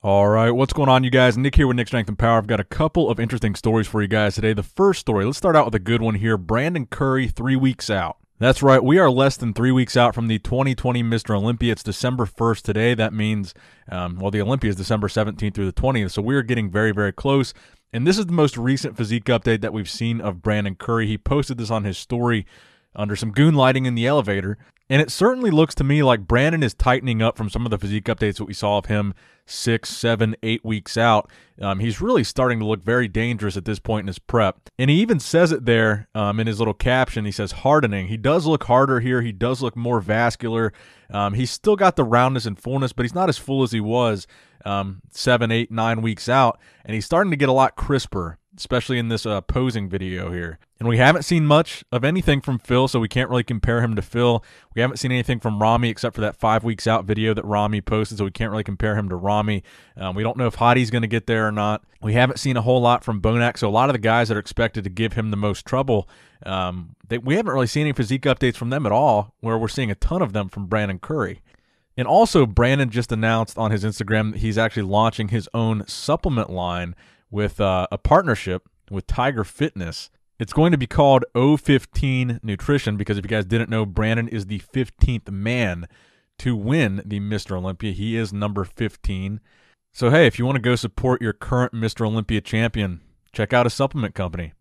All right, what's going on, you guys? Nick here with Nick Strength and Power. I've got a couple of interesting stories for you guys today. The first story, let's start out with a good one here. Brandon Curry, 3 weeks out. That's right, we are less than 3 weeks out from the 2020 Mr. Olympia. It's December 1st today. That means, the Olympia is December 17th through the 20th, so we are getting very, very close. And this is the most recent physique update that we've seen of Brandon Curry. He posted this on his story under some goon lighting in the elevator. And it certainly looks to me like Brandon is tightening up from some of the physique updates that we saw of him 6, 7, 8 weeks out. He's really starting to look very dangerous at this point in his prep. And he even says it there in his little caption. He says hardening. He does look harder here. He does look more vascular. He's still got the roundness and fullness, but he's not as full as he was 7, 8, 9 weeks out. And he's starting to get a lot crisper, especially in this posing video here. And we haven't seen much of anything from Phil, so we can't really compare him to Phil. We haven't seen anything from Rami except for that 5 weeks out video that Rami posted, so we can't really compare him to Rami. We don't know if Hottie's going to get there or not. We haven't seen a whole lot from Bonac, so a lot of the guys that are expected to give him the most trouble, we haven't really seen any physique updates from them at all, where we're seeing a ton of them from Brandon Curry. And also, Brandon just announced on his Instagram that he's actually launching his own supplement line with a partnership with Tiger Fitness. It's going to be called O15 Nutrition because if you guys didn't know, Brandon is the 15th man to win the Mr. Olympia. He is number 15. So, hey, if you want to go support your current Mr. Olympia champion, check out a supplement company.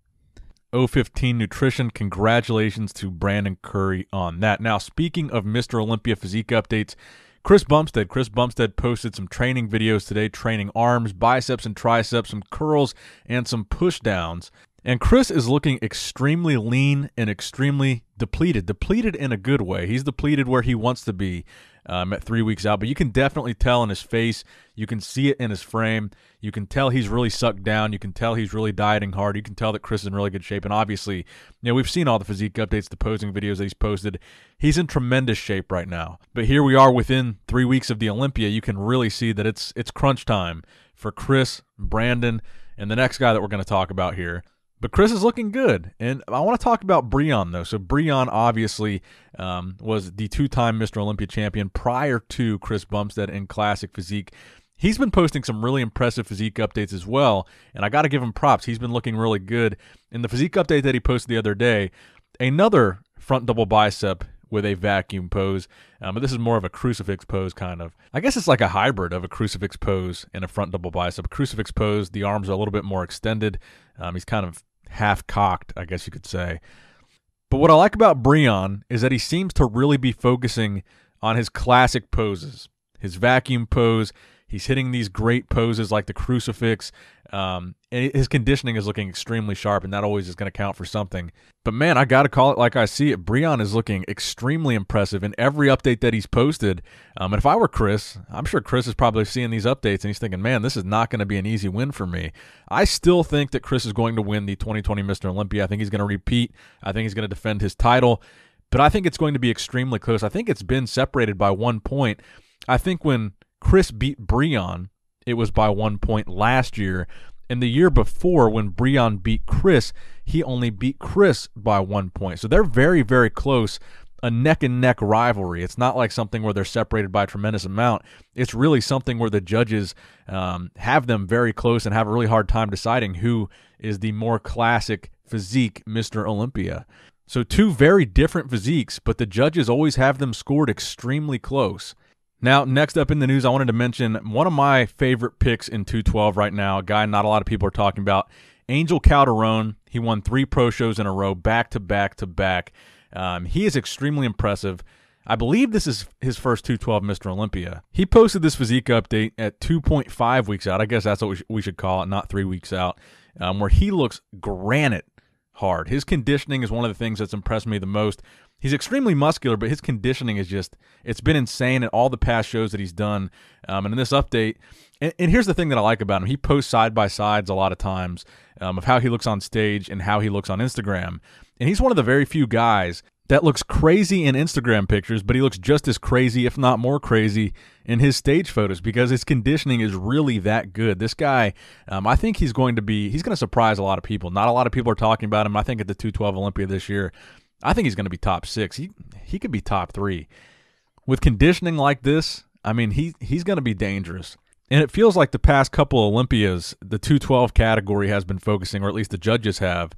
O15 Nutrition, congratulations to Brandon Curry on that. Now, speaking of Mr. Olympia physique updates, Chris Bumstead posted some training videos today, training arms, biceps and triceps, some curls, and some push downs. And Chris is looking extremely lean and extremely depleted. Depleted in a good way. He's depleted where he wants to be at 3 weeks out. But you can definitely tell in his face. You can see it in his frame. You can tell he's really sucked down. You can tell he's really dieting hard. You can tell that Chris is in really good shape. And obviously, we've seen all the physique updates, the posing videos that he's posted. He's in tremendous shape right now. But here we are within 3 weeks of the Olympia. You can really see that it's crunch time for Chris, Brandon, and the next guy that we're going to talk about here. But Chris is looking good, and I want to talk about Breon, though. So Breon obviously was the two-time Mr. Olympia champion prior to Chris Bumstead in Classic Physique. He's been posting some really impressive physique updates as well, and I got to give him props. He's been looking really good. In the physique update that he posted the other day, another front double bicep with a vacuum pose, but this is more of a crucifix pose kind of. I guess it's like a hybrid of a crucifix pose and a front double bicep. Crucifix pose, the arms are a little bit more extended. He's kind of half cocked, I guess you could say. But what I like about Breon is that he seems to really be focusing on his classic poses. His vacuum pose, he's hitting these great poses like the crucifix, and his conditioning is looking extremely sharp, and that always is going to count for something. But man, I got to call it like I see it. Breon is looking extremely impressive in every update that he's posted. And if I were Chris, I'm sure Chris is probably seeing these updates, and he's thinking, man, this is not going to be an easy win for me. I still think that Chris is going to win the 2020 Mr. Olympia. I think he's going to repeat. I think he's going to defend his title. But I think it's going to be extremely close. I think it's been separated by 1 point. I think when Chris beat Breon, it was by 1 point last year. And the year before, when Breon beat Chris, he only beat Chris by 1 point. So they're very, very close, a neck-and-neck rivalry. It's not like something where they're separated by a tremendous amount. It's really something where the judges have them very close and have a really hard time deciding who is the more classic physique Mr. Olympia. So two very different physiques, but the judges always have them scored extremely close. Now, next up in the news, I wanted to mention one of my favorite picks in 212 right now, a guy not a lot of people are talking about, Angel Calderone. He won 3 pro shows in a row, back to back to back. He is extremely impressive. I believe this is his first 212 Mr. Olympia. He posted this physique update at 2.5 weeks out. I guess that's what we should call it, not 3 weeks out, where he looks granite hard. His conditioning is one of the things that's impressed me the most. He's extremely muscular, but his conditioning is just, it's been insane at all the past shows that he's done. And in this update, and here's the thing that I like about him. He posts side-by-sides a lot of times of how he looks on stage and how he looks on Instagram. And he's one of the very few guys that looks crazy in Instagram pictures, but he looks just as crazy, if not more crazy, in his stage photos because his conditioning is really that good. This guy, I think he's going to surprise a lot of people. Not a lot of people are talking about him. I think at the 212 Olympia this year, I think he's going to be top 6. He could be top 3. With conditioning like this, I mean, he's going to be dangerous. And it feels like the past couple Olympias, the 212 category has been focusing, or at least the judges have.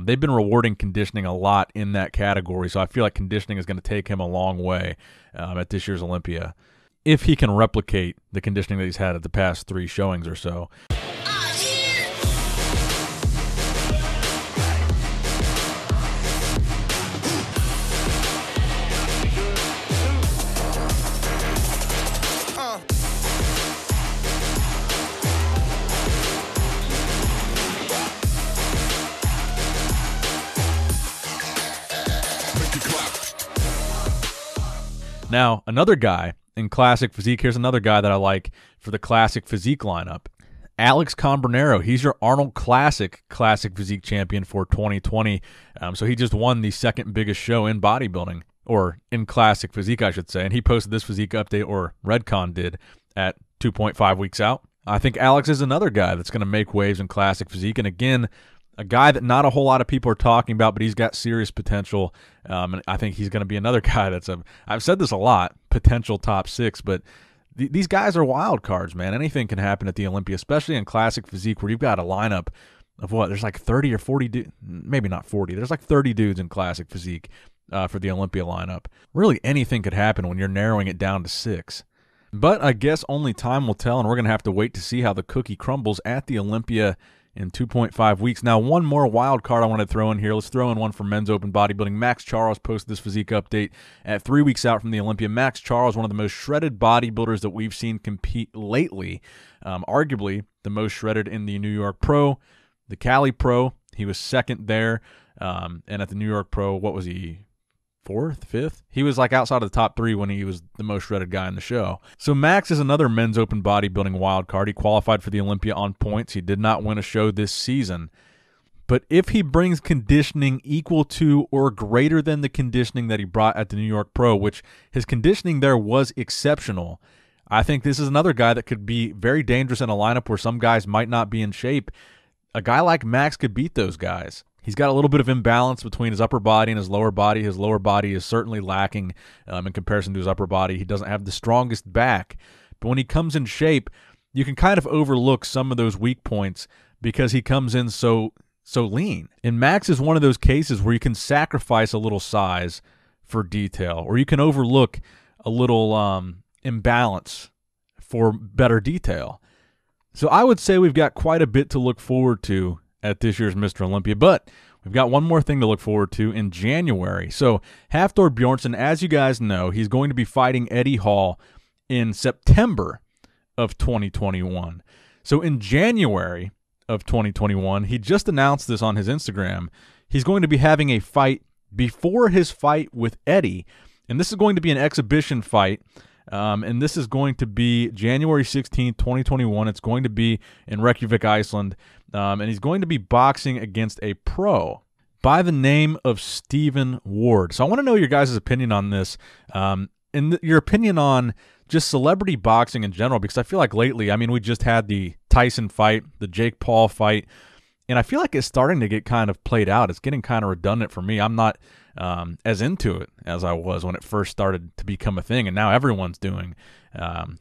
They've been rewarding conditioning a lot in that category, so I feel like conditioning is going to take him a long way at this year's Olympia, if he can replicate the conditioning that he's had at the past 3 showings or so. Now, another guy in Classic Physique, here's another guy that I like for the Classic Physique lineup. Alex Cambronero, he's your Arnold Classic Physique champion for 2020. So he just won the second biggest show in bodybuilding, or in Classic Physique, I should say. And he posted this physique update, or Redcon did, at 2.5 weeks out. I think Alex is another guy that's going to make waves in Classic Physique. And again, a guy that not a whole lot of people are talking about, but he's got serious potential. And I think he's going to be another guy that's I've said this a lot, potential top 6, but these guys are wild cards, man. Anything can happen at the Olympia, especially in Classic Physique, where you've got a lineup of what? There's like 30 or 40 dudes, maybe not 40. There's like 30 dudes in Classic Physique for the Olympia lineup. Really anything could happen when you're narrowing it down to 6. But I guess only time will tell, and we're going to have to wait to see how the cookie crumbles at the Olympia in 2.5 weeks. Now, one more wild card I want to throw in here. Let's throw in one for men's open bodybuilding. Maxx Charles posted this physique update at 3 weeks out from the Olympia. Maxx Charles, one of the most shredded bodybuilders that we've seen compete lately, arguably the most shredded in the New York Pro, the Cali Pro. He was second there, and at the New York Pro, what was he? 4th, 5th? He was like outside of the top 3 when he was the most shredded guy in the show. So Maxx is another men's open bodybuilding wild card. He qualified for the Olympia on points. He did not win a show this season. But if he brings conditioning equal to or greater than the conditioning that he brought at the New York Pro, which his conditioning there was exceptional, I think this is another guy that could be very dangerous in a lineup where some guys might not be in shape. A guy like Maxx could beat those guys. He's got a little bit of imbalance between his upper body and his lower body. His lower body is certainly lacking in comparison to his upper body. He doesn't have the strongest back. But when he comes in shape, you can kind of overlook some of those weak points because he comes in so lean. And Maxx is one of those cases where you can sacrifice a little size for detail, or you can overlook a little imbalance for better detail. So I would say we've got quite a bit to look forward to at this year's Mr. Olympia, but we've got one more thing to look forward to in January. So Hafthor Bjornsson, as you guys know, he's going to be fighting Eddie Hall in September of 2021. So in January of 2021, he just announced this on his Instagram. He's going to be having a fight before his fight with Eddie, and this is going to be an exhibition fight. And this is going to be January 16th, 2021. It's going to be in Reykjavik, Iceland. And he's going to be boxing against a pro by the name of Stephen Ward. So I want to know your guys' opinion on this, and your opinion on just celebrity boxing in general, because I feel like lately, I mean, we just had the Tyson fight, the Jake Paul fight, and I feel like it's starting to get kind of played out. It's getting kind of redundant for me. I'm not as into it as I was when it first started to become a thing, and now everyone's doing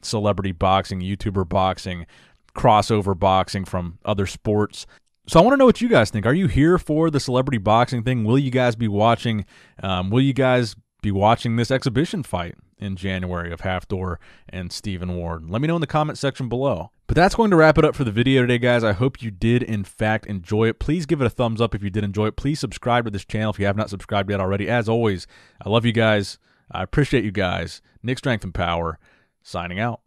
celebrity boxing, YouTuber boxing, crossover boxing from other sports. So I want to know what you guys think. Are you here for the celebrity boxing thing? Will you guys be watching? Will you guys be watching this exhibition fight in January of Hafthor and Stephen Ward? Let me know in the comment section below. But that's going to wrap it up for the video today, guys. I hope you did, in fact, enjoy it. Please give it a thumbs up if you did enjoy it. Please subscribe to this channel if you have not subscribed yet already. As always, I love you guys. I appreciate you guys. Nick Strength and Power, signing out.